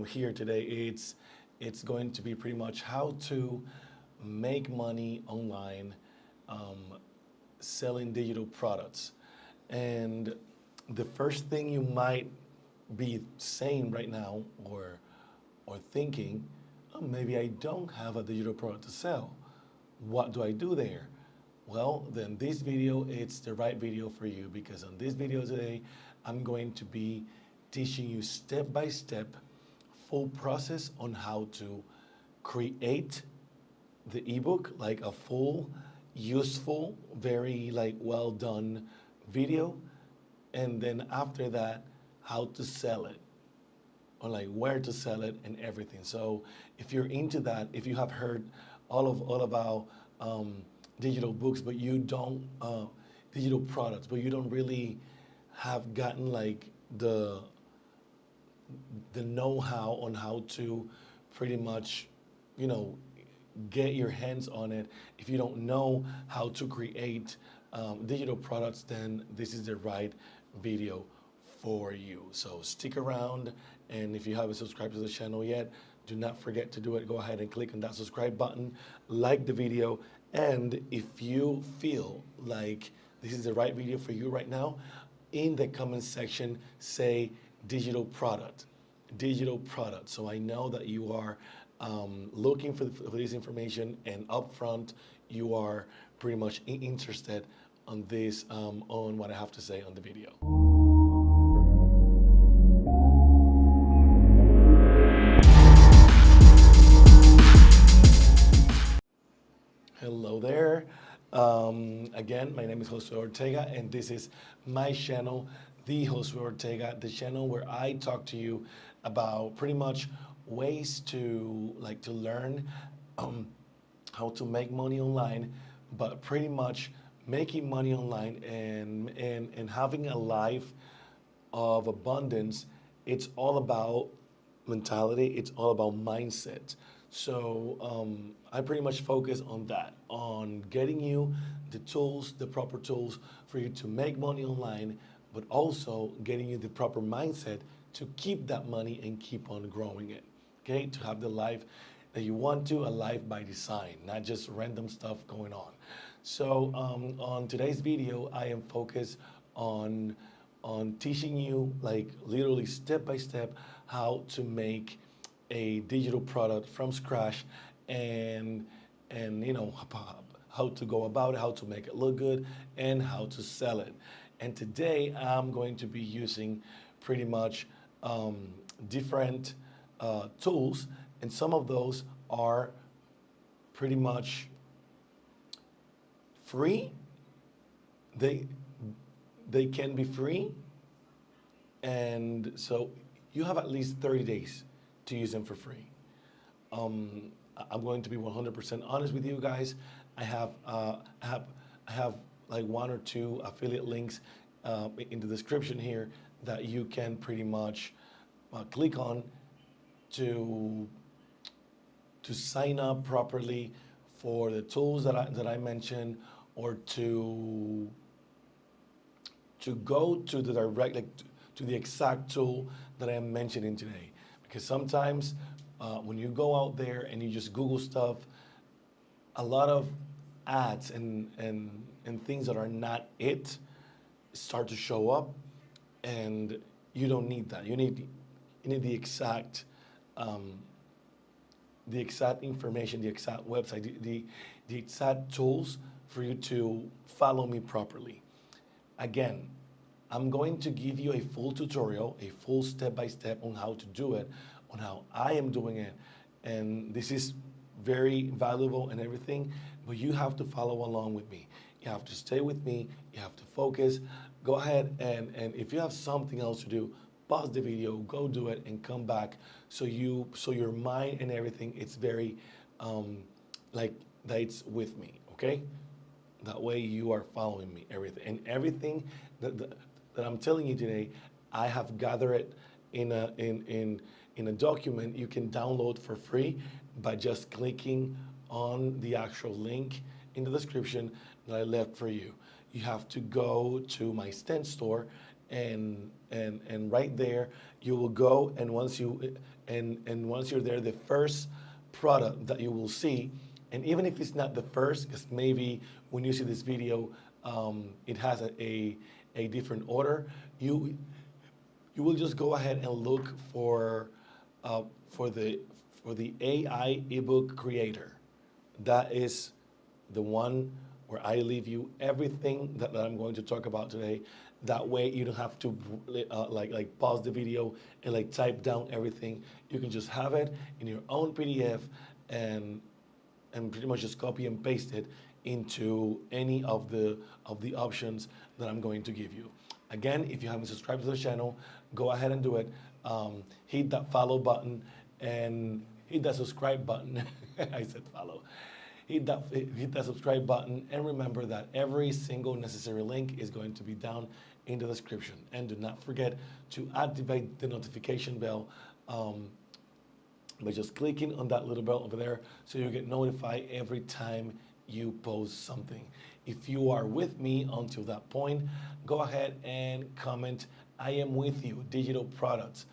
here today. It's going to be pretty much how to make money online selling digital products. And the first thing you might be saying right now or thinking, oh, maybe I don't have a digital product to sell. What do I do there? Well, then this video, it's the right video for you, because on this video today, I'm going to be teaching you step by step, full process on how to create the ebook, like a full, useful, very well done video. And then after that, how to sell it, or where to sell it and everything. So if you're into that, if you have heard all about digital books, but you don't, digital products, but you don't really have gotten the know-how on how to pretty much, get your hands on it. If you don't know how to create digital products, then this is the right video for you. So stick around, and if you haven't subscribed to the channel yet, do not forget to do it. Go ahead and click on that subscribe button, like the video, and if you feel like this is the right video for you right now, in the comment section say digital product, so I know that you are looking for this information, and upfront you are pretty much interested on this, on what I have to say on the video. Hello there. Again, my name is Josue Ortega, and this is my channel, the Josue Ortega, the channel where I talk to you about pretty much ways to learn how to make money online, but pretty much making money online and having a life of abundance. It's all about mentality. It's all about mindset. So I pretty much focus on that, on getting you the tools, the proper tools for you to make money online, but also getting you the proper mindset to keep that money and keep on growing it, okay? To have the life that you want to, a life by design, not just random stuff going on. So on today's video, I am focused on teaching you literally step by step how to make a digital product from scratch, and how to go about it, how to make it look good, and how to sell it. And today I'm going to be using pretty much different tools, and some of those are pretty much free. They can be free, and so you have at least 30 days to use them for free. I'm going to be 100% honest with you guys. I have one or two affiliate links in the description here that you can pretty much click on to sign up properly for the tools that I mentioned, or to go to the direct, to the exact tool that I am mentioning today. Because sometimes when you go out there and you just Google stuff, a lot of ads and things that are not it start to show up, and you don't need that. You need the exact information, the exact website, the exact tools for you to follow me properly. Again, I'm going to give you a full tutorial, a full step-by-step on how to do it, on how I am doing it. And this is very valuable and everything, but you have to follow along with me. You have to stay with me, you have to focus. Go ahead and if you have something else to do, pause the video, go do it, and come back so your mind and everything, it's very that it's with me, okay? That way you are following me, everything that I'm telling you today, I have gathered it in a document you can download for free by just clicking on the actual link in the description that I left for you. You have to go to my Stand store, and right there you will go, and once you and once you're there, the first product that you will see, and even if it's not the first, because maybe when you see this video, it has a different order, you will just go ahead and look uh, for the for the AI ebook creator. That is the one where I leave you everything that I'm going to talk about today. That way you don't have to like pause the video and like type down everything. You can just have it in your own PDF and pretty much just copy and paste it into any of the options that I'm going to give you. Again, if you haven't subscribed to the channel, go ahead and do it. Hit that follow button and hit that subscribe button. I said follow. Hit that subscribe button and remember that every single necessary link is going to be down in the description. And do not forget to activate the notification bell by just clicking on that little bell over there so you get notified every time you post something. If you are with me until that point, go ahead and comment "I am with you, digital products"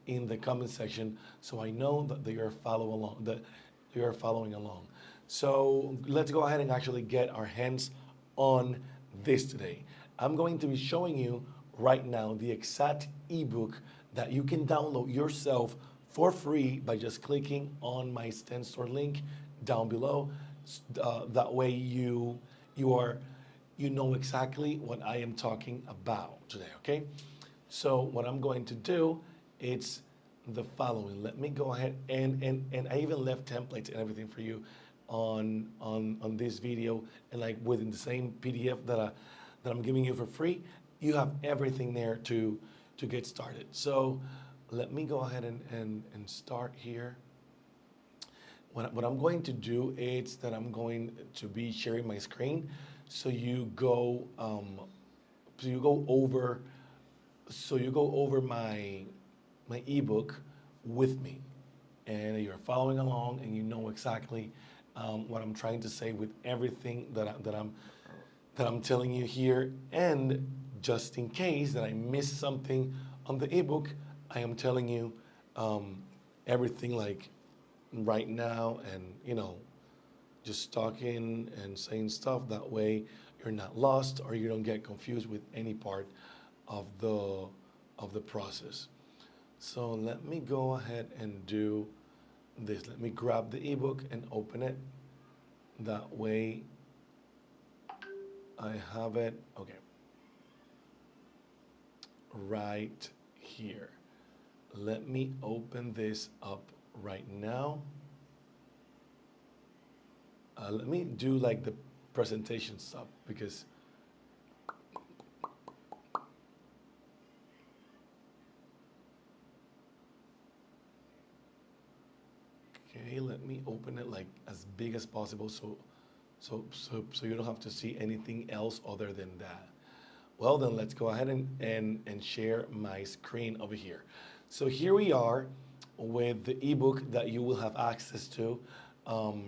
in the comment section, so I know that they are following along. So let's go ahead and actually get our hands on this today. I'm going to be showing you right now the exact ebook that you can download yourself for free by just clicking on my Stand Store link down below. That way you know exactly what I am talking about today, okay? So what I'm going to do is the following. Let me go ahead and I even left templates and everything for you on this video, and like within the same PDF that I'm giving you for free, you have everything there to get started. So let me go ahead and start here. What I'm going to do is that I'm going to be sharing my screen, so you go over my ebook with me, and you're following along, and you know exactly what I'm trying to say with everything that I'm telling you here. And just in case that I miss something on the ebook, I am telling you everything like right now, and just talking and saying stuff. That way you're not lost or you don't get confused with any part of the process. So let me go ahead and do this. Let me grab the ebook and open it. That way I have it, okay, right here. Let me open this up right now. Let me do like the presentation stuff, because okay, let me open it like as big as possible so you don't have to see anything else other than that. Well, then let's go ahead and share my screen over here. So here we are with the ebook that you will have access to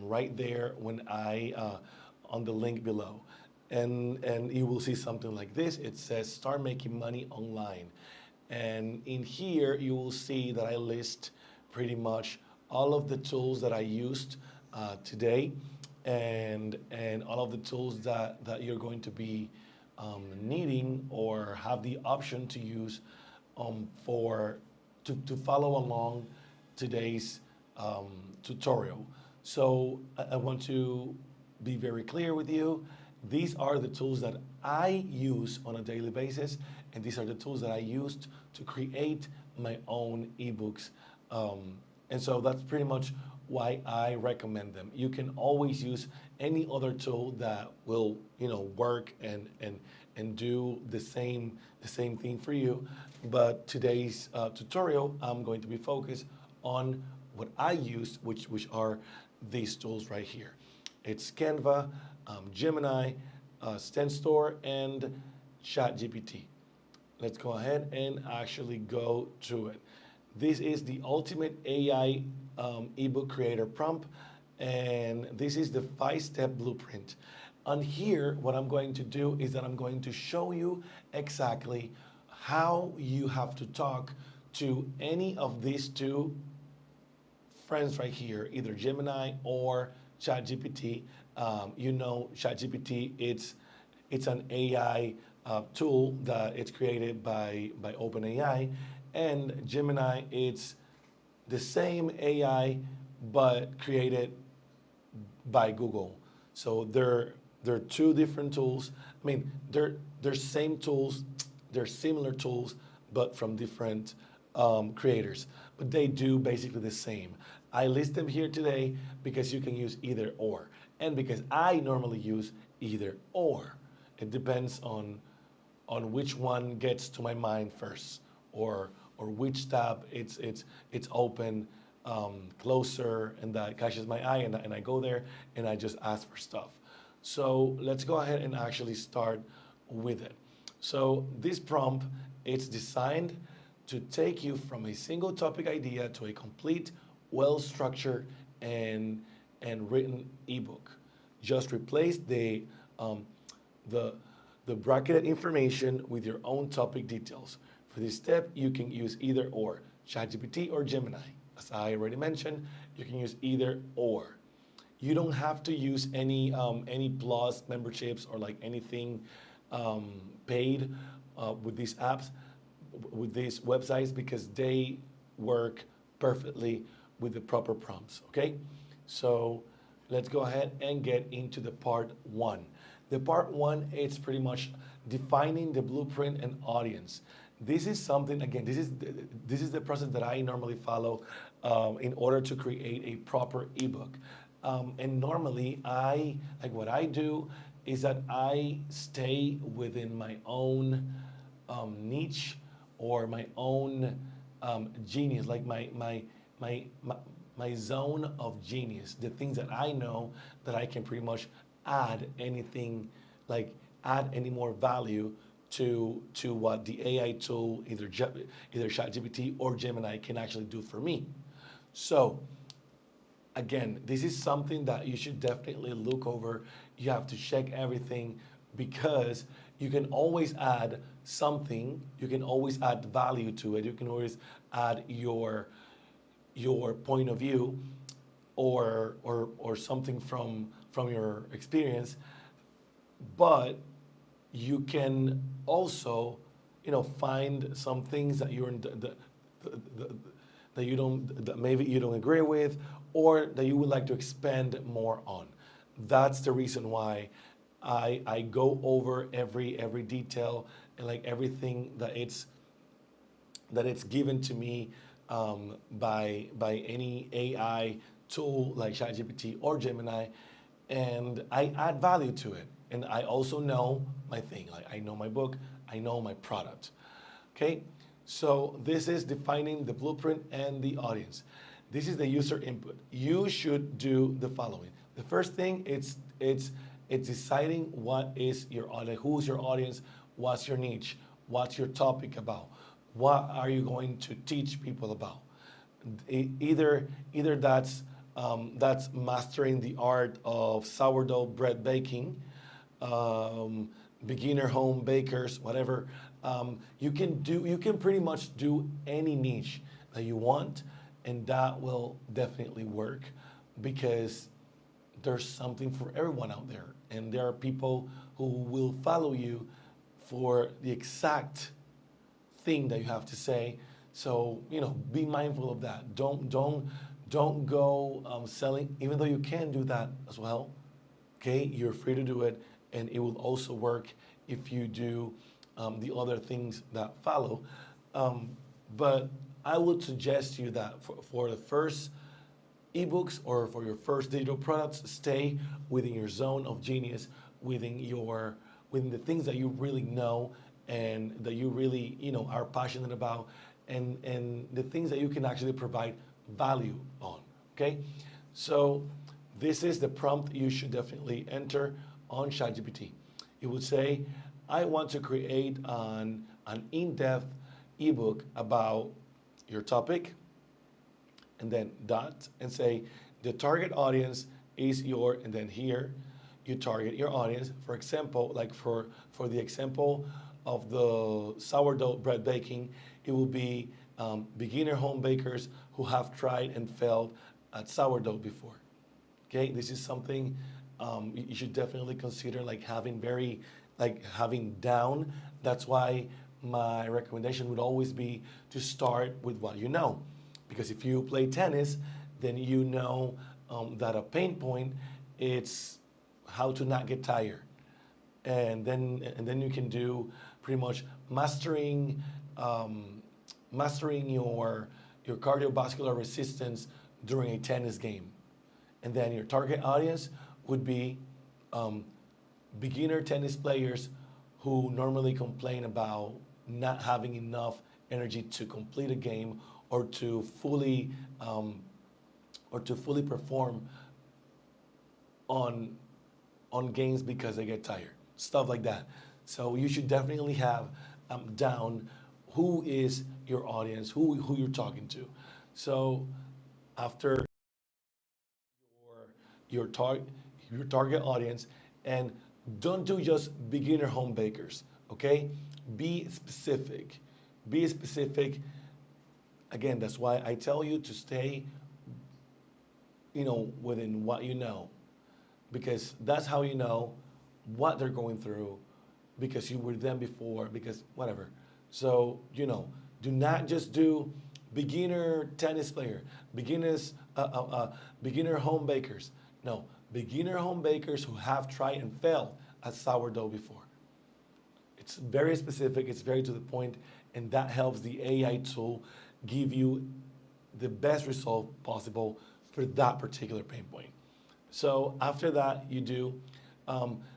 right there when on the link below. And you will see something like this. It says "Start Making Money Online." And in here, you will see that I list pretty much all of the tools that I used today, and all of the tools that you're going to be needing or have the option to use to follow along today's tutorial. So I want to be very clear with you. These are the tools that I use on a daily basis, and these are the tools that I used to create my own ebooks. And so that's pretty much why I recommend them. You can always use any other tool that will, work and do the same thing for you. But today's tutorial, I'm going to be focused on what I use, which are these tools right here. It's Canva, Gemini, StanStore, and ChatGPT. Let's go ahead and actually go to it. This is the ultimate AI ebook creator prompt, and this is the 5-step blueprint. On here, what I'm going to do is that I'm going to show you exactly how you have to talk to any of these two friends right here, either Gemini or ChatGPT. ChatGPT, it's an AI tool that it's created by OpenAI, and Gemini, it's the same AI but created by Google. So they're two different tools. I mean, they're same tools, they're similar tools, but from different creators. But they do basically the same. I list them here today because you can use either or, and because I normally use either or. It depends on which one gets to my mind first, or which tab it's open closer and that catches my eye, and I go there and I just ask for stuff. So let's go ahead and actually start with it. So this prompt, it's designed to take you from a single topic idea to a complete, well-structured and written ebook. Just replace the the bracketed information with your own topic details. For this step, you can use either or, ChatGPT or Gemini. As I already mentioned, you can use either or. You don't have to use any plus memberships or like anything paid with these apps, with these websites, because they work perfectly with the proper prompts. Okay, so let's go ahead and get into the part one. The part one, it's pretty much defining the blueprint and audience. This is something, again, this is the process that I normally follow in order to create a proper ebook. And normally, like what I do is that I stay within my own niche or my own genius, like my zone of genius, the things that I know that I can pretty much add anything, like add any more value to what the AI tool, either ChatGPT or Gemini, can actually do for me. So again, this is something that you should definitely look over. You have to check everything because you can always add something. You can always add value to it. You can always add your point of view or something from your experience. But you can also, find some things that you're in that you don't, that maybe you don't agree with, or that you would like to expand more on. That's the reason why I go over every detail and like everything that it's given to me by any AI tool like ChatGPT or Gemini, and I add value to it. And I also know my thing, like I know my book, I know my product. Okay, so this is defining the blueprint and the audience. This is the user input. You should do the following. The first thing, it's deciding what is your audience, who's your audience, what's your niche, what's your topic about, what are you going to teach people about. Either that's mastering the art of sourdough bread baking, beginner home bakers, whatever. You can pretty much do any niche that you want, and that will definitely work because there's something for everyone out there, and there are people who will follow you for the exact thing that you have to say. So be mindful of that. Don't go selling, even though you can do that as well. Okay, you're free to do it, and it will also work if you do the other things that follow. But I would suggest you that for the first ebooks or for your first digital products, stay within your zone of genius, within the things that you really know and that you really are passionate about, and the things that you can actually provide value on. Okay, so this is the prompt you should definitely enter on ChatGPT. It would say, I want to create an in-depth ebook about your topic, and then dot, and say the target audience is your, and then here you target your audience. For example, like for the example of the sourdough bread baking, it will be beginner home bakers who have tried and failed at sourdough before. Okay, this is something you should definitely consider, like having down. That's why my recommendation would always be to start with what you know, because if you play tennis, then you know that a pain point it's how to not get tired, and then you can do pretty much mastering your cardiovascular resistance during a tennis game. And then your target audience would be beginner tennis players who normally complain about not having enough energy to complete a game or to fully perform on games because they get tired, stuff like that. So you should definitely have down who is your audience, who you're talking to. So after your target audience, and don't do just beginner home bakers. Okay, be specific. Be specific. Again, that's why I tell you to stay, within what you know, because that's how you know what they're going through, because you were them before, because whatever. So do not just do beginner tennis player, beginner home bakers. No, beginner home bakers who have tried and failed at sourdough before. It's very specific, it's very to the point, and that helps the AI tool give you the best result possible for that particular pain point. So after that, you do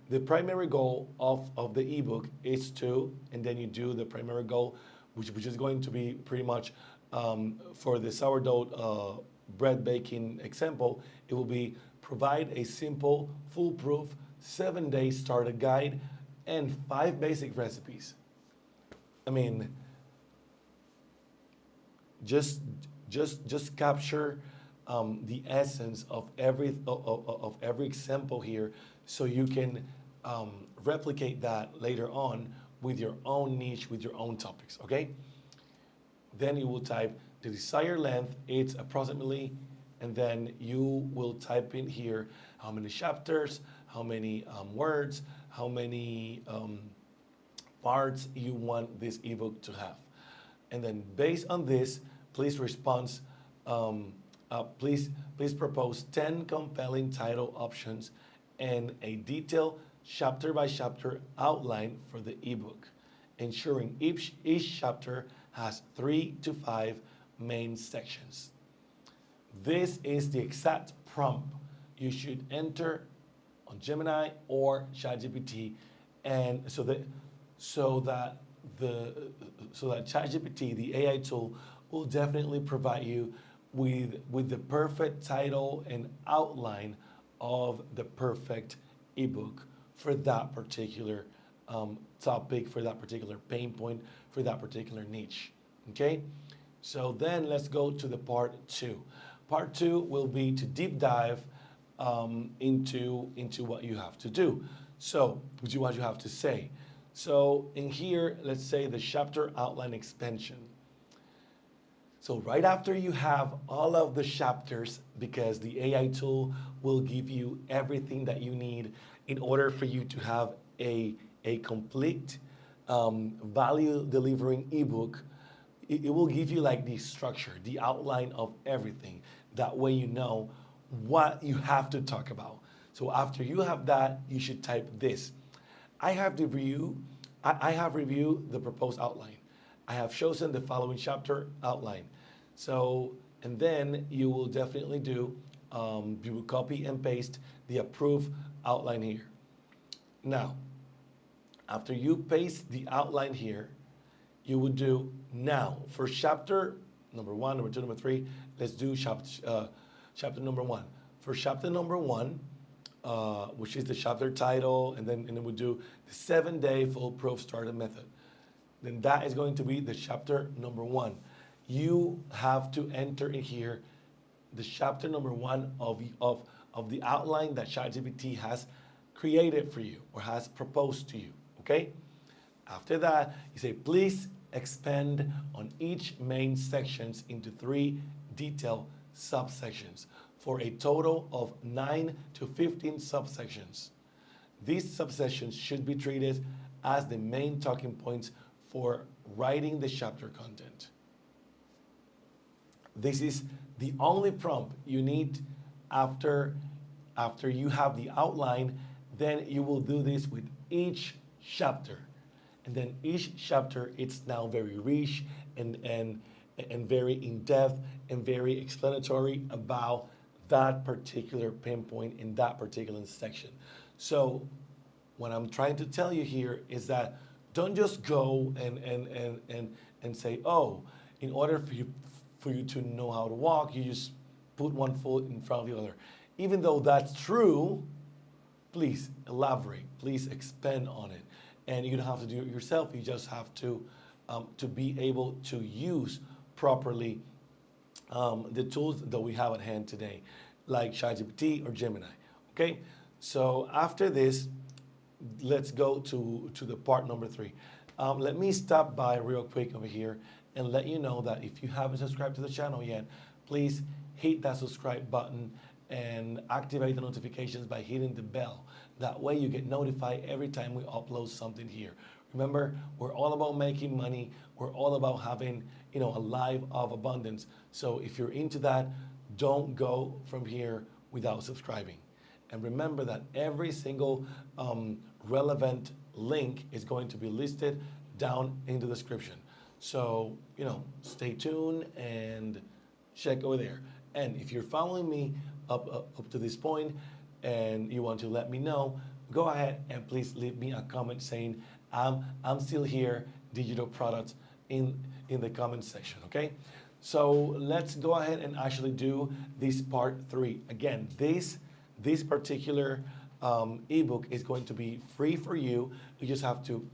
the primary goal of the ebook is to, and then you do the primary goal, which is going to be pretty much for the sourdough bread baking example, it will be provide a simple, foolproof 7-day starter guide and 5 basic recipes. I mean, just capture the essence of every example here, so you can replicate that later on with your own niche, with your own topics. Okay. Then you will type the desired length. It's approximately, and then you will type in here how many chapters, how many words, how many parts you want this ebook to have. And then based on this, please please propose 10 compelling title options and a detailed chapter by chapter outline for the ebook, ensuring each chapter has 3 to 5 main sections. This is the exact prompt you should enter on Gemini or ChatGPT, and so that ChatGPT, the AI tool, will definitely provide you with the perfect title and outline of the perfect ebook for that particular topic, for that particular pain point, for that particular niche. Okay, so then let's go to the part 2. Part 2 will be to deep dive into what you have to do. So what you have to say. So in here, let's say the chapter outline expansion. So right after you have all of the chapters, because the AI tool will give you everything that you need in order for you to have a complete value delivering ebook, it will give you like the structure, the outline of everything. That way you know what you have to talk about. So after you have that, you should type this. I have reviewed the proposed outline. I have chosen the following chapter outline. So, and then you will definitely do, you will copy and paste the approved outline here. Now, after you paste the outline here, you would do now for chapter number 1, number 2, number 3. Let's do chapter number 1. For chapter number 1, which is the chapter title, and then we do the 7-day foolproof starter method. Then that is going to be the chapter number 1. You have to enter in here the chapter number 1 of the outline that ChatGPT has created for you or has proposed to you. Okay. After that, you say, please expand on each main sections into 3 detailed subsections for a total of 9 to 15 subsections. These subsections should be treated as the main talking points for writing the chapter content. This is the only prompt you need after you have the outline. Then you will do this with each chapter. And then each chapter, it's now very rich and very in-depth and very explanatory about that particular pinpoint in that particular section. So what I'm trying to tell you here is that don't just go and say, oh, in order for you to know how to walk, you just put one foot in front of the other. Even though that's true, please elaborate, please expand on it. And you don't have to do it yourself, you just have to be able to use properly the tools that we have at hand today, like ChatGPT or Gemini, okay? So after this, let's go to the part number 3. Let me stop by real quick over here and let you know that if you haven't subscribed to the channel yet, please hit that subscribe button and activate the notifications by hitting the bell. That way you get notified every time we upload something here. Remember, we're all about making money. We're all about having, a life of abundance. So if you're into that, don't go from here without subscribing. And remember that every single relevant link is going to be listed down in the description. So, stay tuned and check over there. And if you're following me up to this point and you want to let me know, go ahead and please leave me a comment saying, I'm still here, digital products, in the comment section, okay? So let's go ahead and actually do this part 3. Again, this particular ebook is going to be free for you. You just have to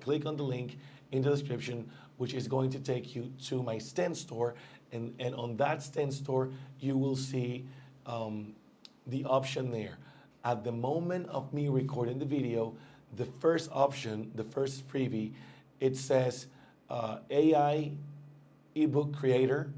click on the link in the description, which is going to take you to my Stand store. And on that Stand store, you will see the option there. At the moment of me recording the video, the first option, the first freebie, it says AI ebook creator,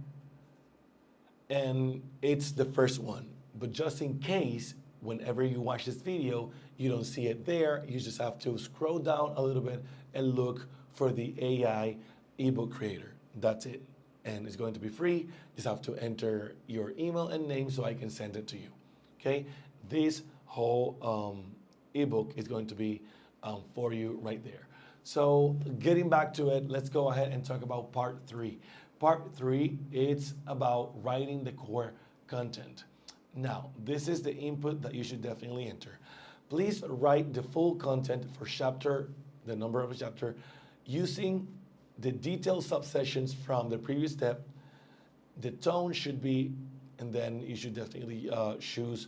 and it's the first one. But just in case, whenever you watch this video, you don't see it there, you just have to scroll down a little bit and look for the AI ebook creator. That's it. And it's going to be free. You just have to enter your email and name so I can send it to you. Okay? This whole ebook is going to be for you right there. So getting back to it, let's go ahead and talk about part 3. Part 3, it's about writing the core content. Now, this is the input that you should definitely enter. Please write the full content for chapter, the number of a chapter, using the detailed subsections from the previous step. The tone should be, and then you should definitely choose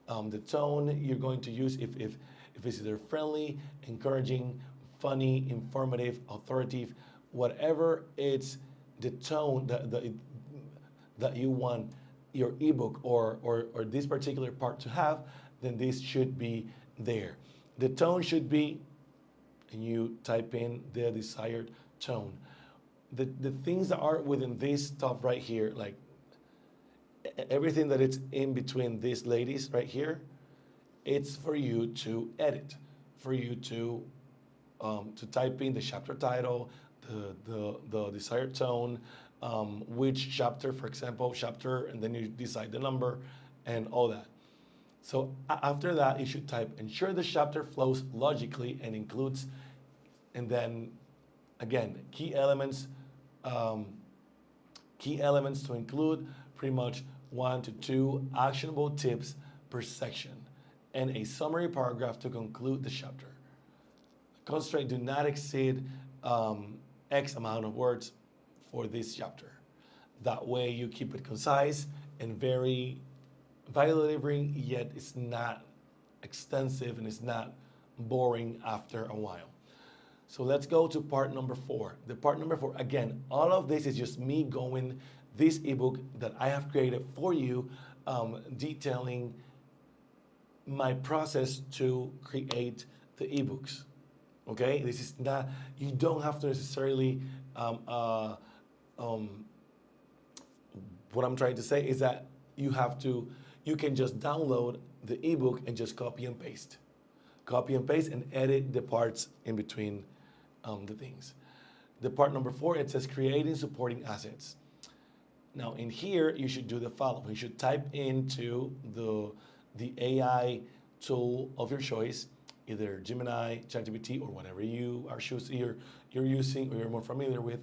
the tone you're going to use, if it's either friendly, encouraging, funny, informative, authoritative, whatever it's the tone that you want your ebook or this particular part to have, then this should be there. The tone should be, and you type in the desired tone. The things that are within this stuff right here, like everything that it's in between these ladies right here, it's for you to edit, for you to type in the chapter title, the desired tone, which chapter, for example, chapter, and then you decide the number and all that. So after that, you should type, ensure the chapter flows logically and includes, and then again, key elements to include pretty much 1 to 2 actionable tips per section and a summary paragraph to conclude the chapter. Constraint, do not exceed X amount of words for this chapter. That way you keep it concise and very delivering, yet it's not extensive and it's not boring after a while. So let's go to part number 4. The part number 4, again, all of this is just me going this ebook that I have created for you, detailing my process to create the ebooks. Okay, this is not, you don't have to necessarily Um, uh, um, what I'm trying to say is that you can just download the ebook and just copy and paste and edit the parts in between the things. The part number 4, it says creating supporting assets. Now in here, you should do the following. You should type into the AI tool of your choice, either Gemini, ChatGPT, or whatever you are choosing, you're using or you're more familiar with.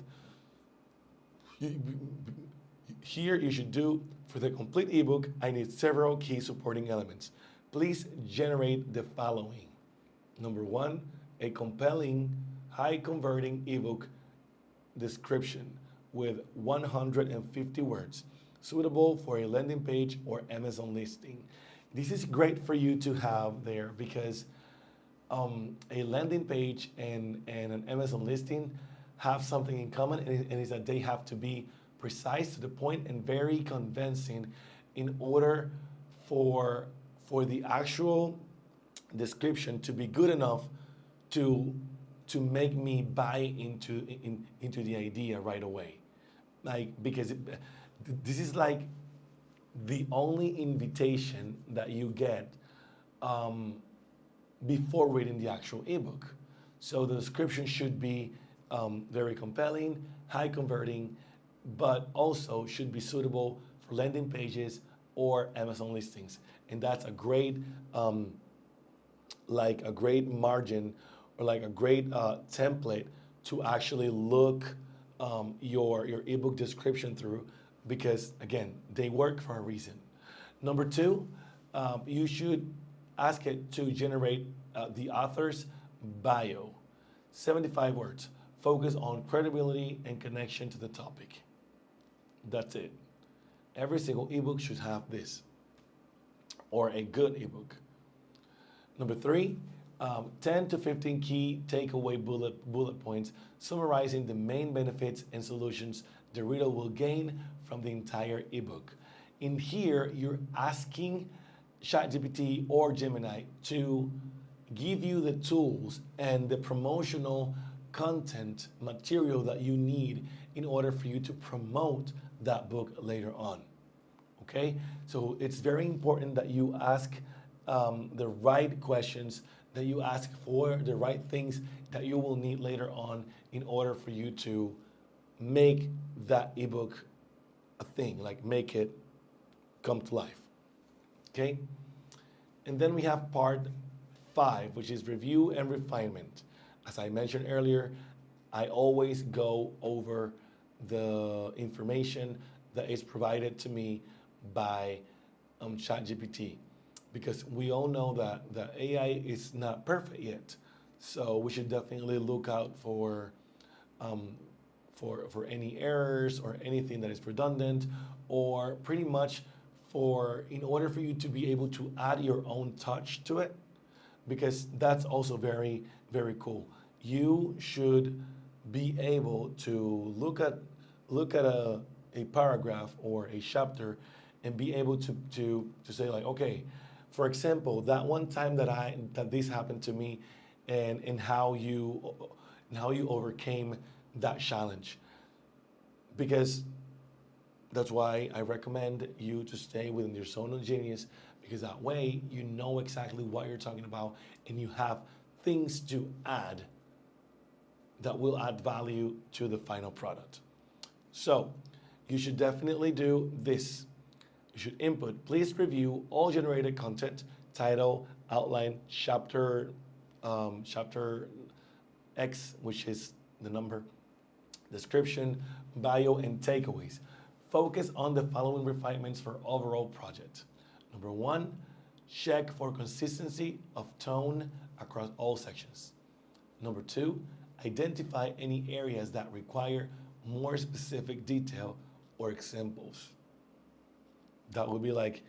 Here you should do, for the complete ebook, I need several key supporting elements. Please generate the following. Number 1, a compelling, high converting ebook description with 150 words, suitable for a landing page or Amazon listing. This is great for you to have there because a landing page and an Amazon listing have something in common, and it's that they have to be precise, to the point, and very convincing in order for the actual description to be good enough to make me buy into the idea right away. Like, because this is like the only invitation that you get before reading the actual ebook. So the description should be very compelling, high converting, but also should be suitable for landing pages or Amazon listings. And that's a great, like a great margin, or like a great template to actually look your ebook description through, because again, they work for a reason. Number 2, you should ask it to generate the author's bio, 75 words. Focus on credibility and connection to the topic. That's it. Every single ebook should have this, or a good ebook. Number 3, 10 to 15 key takeaway bullet points summarizing the main benefits and solutions the reader will gain from the entire ebook. In here, you're asking ChatGPT or Gemini to give you the tools and the promotional content material that you need in order for you to promote that book later on. Okay? So it's very important that you ask the right questions, that you ask for the right things that you will need later on in order for you to make that ebook a thing, like make it come to life. Okay? And then we have part 5, which is review and refinement. As I mentioned earlier, I always go over the information that is provided to me by ChatGPT, because we all know that the AI is not perfect yet. So we should definitely look out for any errors or anything that is redundant, or pretty much in order for you to be able to add your own touch to it, because that's also very, very cool. You should be able to look at a paragraph or a chapter and be able to say, like, okay, for example, that one time that this happened to me, and how you overcame that challenge. Because that's why I recommend you to stay within your zone of genius, because that way you know exactly what you're talking about and you have things to add that will add value to the final product. So you should definitely do this. You should input, please review all generated content, title, outline, chapter X, which is the number, description, bio, and takeaways. Focus on the following refinements for overall project. Number 1, check for consistency of tone across all sections. Number 2, identify any areas that require more specific detail or examples. That would be like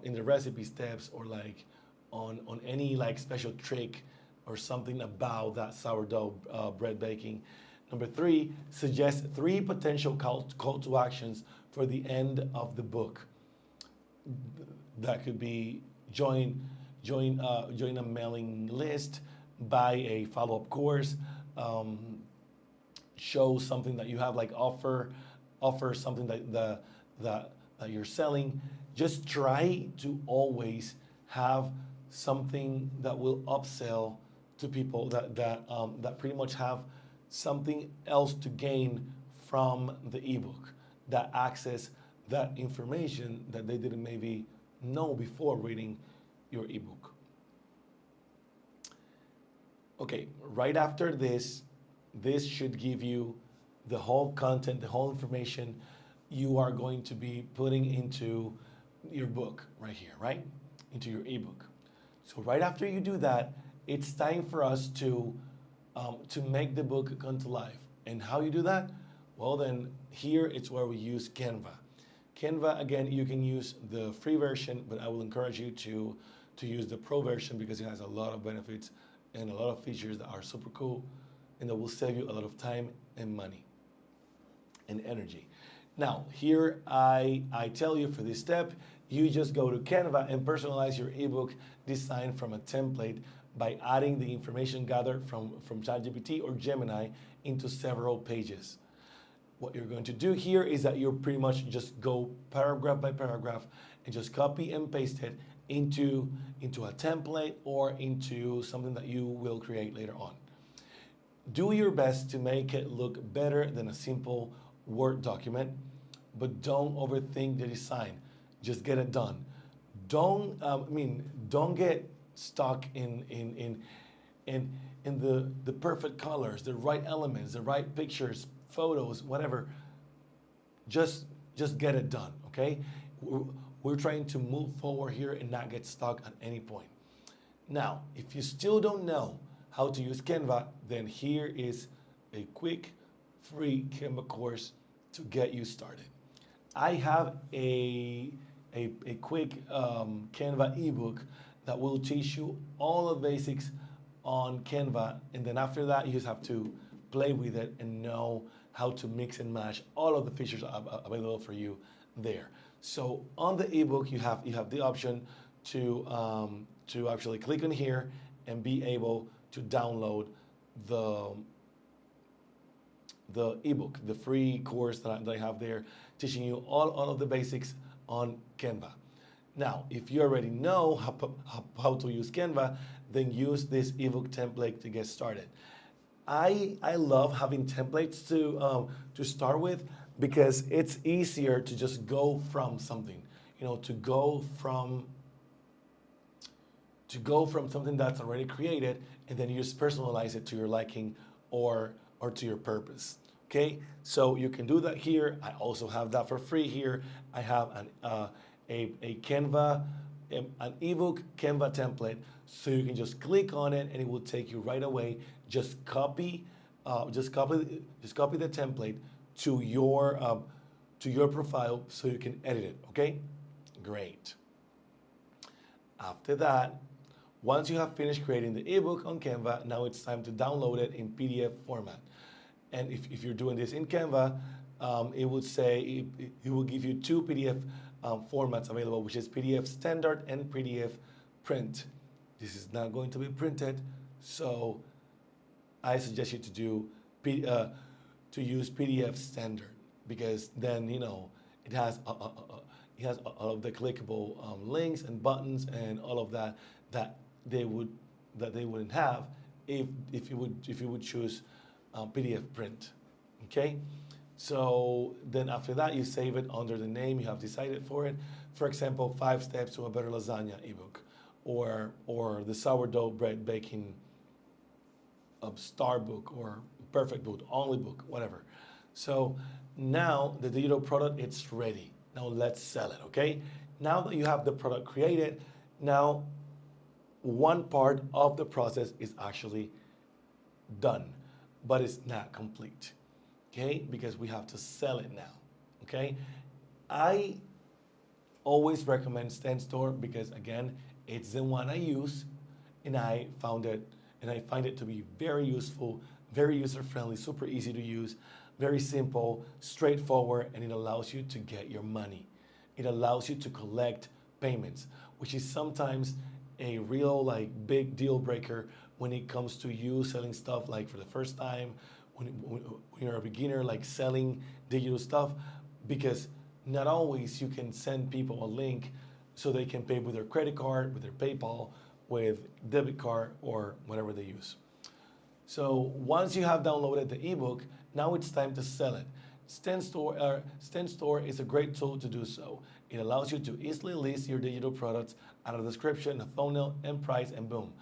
in the recipe steps, or like on any like special trick or something about that sourdough bread baking. Number 3, suggest 3 potential call to actions for the end of the book. That could be join a mailing list, buy a follow-up course, show something that you have, like offer something that you're selling. Just try to always have something that will upsell to people that pretty much have something else to gain from the ebook, that access that information that they didn't maybe know before reading your ebook. Okay, right after this, this should give you the whole content, the whole information you are going to be putting into your book right here, right? Into your ebook. So right after you do that, it's time for us to make the book come to life. And how you do that? Well, then here it's where we use Canva. Canva, again, you can use the free version, but I will encourage you to use the pro version because it has a lot of benefits and a lot of features that are super cool and that will save you a lot of time and money and energy. Now, here I tell you for this step, you just go to Canva and personalize your ebook design from a template by adding the information gathered from ChatGPT or Gemini into several pages. What you're going to do here is that you're pretty much just go paragraph by paragraph and just copy and paste it into a template or into something that you will create later on. Do your best to make it look better than a simple Word document, but don't overthink the design. Just get it done. Don't get stuck in the perfect colors, the right elements, the right pictures, photos, whatever. Just get it done, okay? We're trying to move forward here and not get stuck at any point. Now, if you still don't know how to use Canva, then here is a quick free Canva course to get you started. I have a quick Canva ebook that will teach you all the basics on Canva, and then after that you just have to play with it and know how to mix and match all of the features available for you there. So on the ebook you have the option to actually click on here and be able to download the ebook, the free course that I have there, teaching you all of the basics on Canva. Now, if you already know how to use Canva, then use this ebook template to get started. I love having templates to start with because it's easier to just go from something, to go from something that's already created, and then you just personalize it to your liking or to your purpose. Okay, so you can do that here. I also have that for free here. I have a Canva, an ebook Canva template, so you can just click on it and it will take you right away. Just copy the template to your profile so you can edit it. Okay, great. After that, once you have finished creating the ebook on Canva, now it's time to download it in PDF format. And if you're doing this in Canva, it would say it will give you two PDF formats available, which is PDF standard and PDF print. This is not going to be printed, so I suggest you to use PDF standard because then it has all of the clickable links and buttons and all of that they wouldn't have if you would choose PDF print. Okay, so then after that you save it under the name you have decided for it. For example, 5 Steps to a Better Lasagna ebook, or the Sourdough Bread Baking Star book, or Perfect book, Only book, whatever. So now the digital product, it's ready. Now let's sell it. Okay, now that you have the product created, now one part of the process is actually done, but it's not complete, okay? Because we have to sell it now, okay? I always recommend StanStore because, again, it's the one I use, and I find it to be very useful, very user-friendly, super easy to use, very simple, straightforward, and it allows you to get your money. It allows you to collect payments, which is sometimes a real big deal breaker when it comes to you selling stuff for the first time, when you're a beginner, like selling digital stuff, because not always you can send people a link so they can pay with their credit card, with their PayPal, with debit card, or whatever they use. So once you have downloaded the ebook, now it's time to sell it. Stand Store is a great tool to do so. It allows you to easily list your digital products, add a description, a thumbnail, and price, and boom.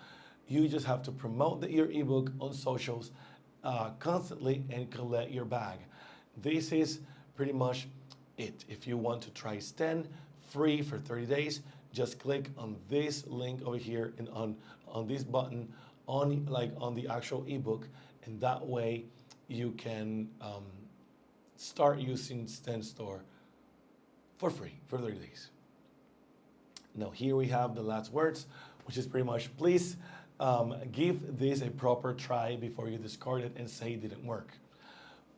You just have to promote your ebook on socials constantly and collect your bag. This is pretty much it. If you want to try Stand free for 30 days, just click on this link over here and on this button on the actual ebook, and that way you can start using Stand Store for free for 30 days. Now here we have the last words, which is pretty much please give this a proper try before you discard it and say it didn't work.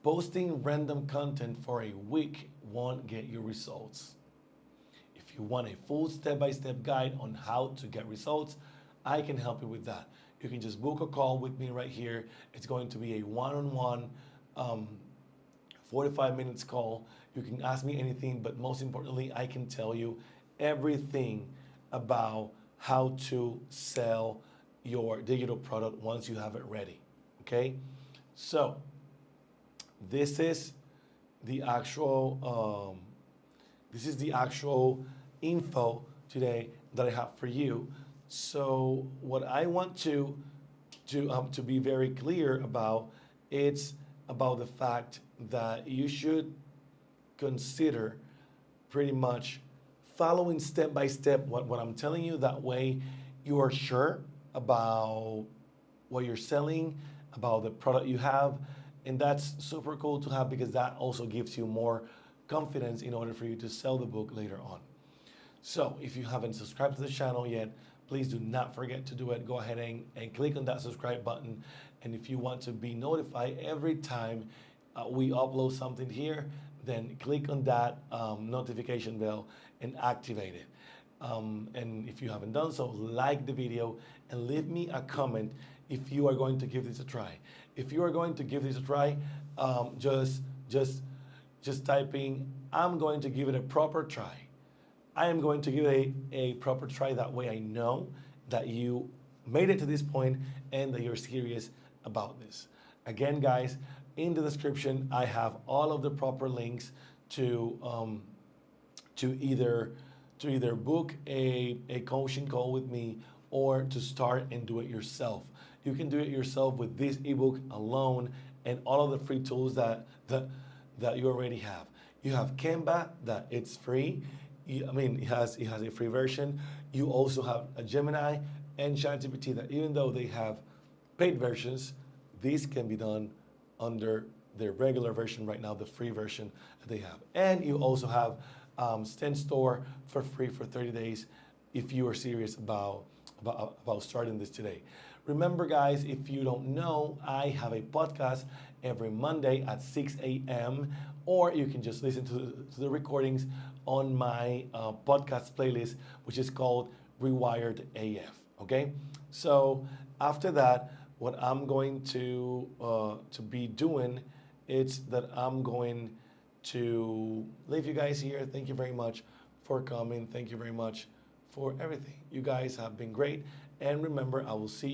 Posting random content for a week won't get you results. If you want a full step-by-step guide on how to get results, I can help you with that. You can just book a call with me right here. It's going to be a one-on-one 45 minutes call. You can ask me anything, but most importantly, I can tell you everything about how to sell your digital product once you have it ready, okay? So this is the actual info today that I have for you. So what I want to be very clear about, it's about the fact that you should consider pretty much following step by step what I'm telling you. That way you are sure about what you're selling, about the product you have, and that's super cool to have because that also gives you more confidence in order for you to sell the book later on. So if you haven't subscribed to the channel yet, please do not forget to do it. Go ahead and click on that subscribe button. And if you want to be notified every time we upload something here, then click on that notification bell and activate it. And if you haven't done so, like the video and leave me a comment if you are going to give this a try. If you are going to give this a try, just typing, I'm going to give it a proper try. I am going to give it a proper try. That way I know that you made it to this point and that you're serious about this. Again, guys, in the description, I have all of the proper links to either book a coaching call with me or to start and do it yourself. You can do it yourself with this ebook alone and all of the free tools that you already have. You have Canva, that it's free. It has a free version. You also have a Gemini and ChatGPT that even though they have paid versions, these can be done under their regular version right now, the free version that they have. And you also have Stand Store for free for 30 days if you are serious about starting this today. Remember, guys, if you don't know, I have a podcast every Monday at 6 a.m. or you can just listen to the recordings on my podcast playlist, which is called Rewired AF. Okay, so after that, what I'm going to be doing is that I'm going to leave you guys here. Thank you very much for coming. Thank you very much for everything. You guys have been great. And remember, I will see you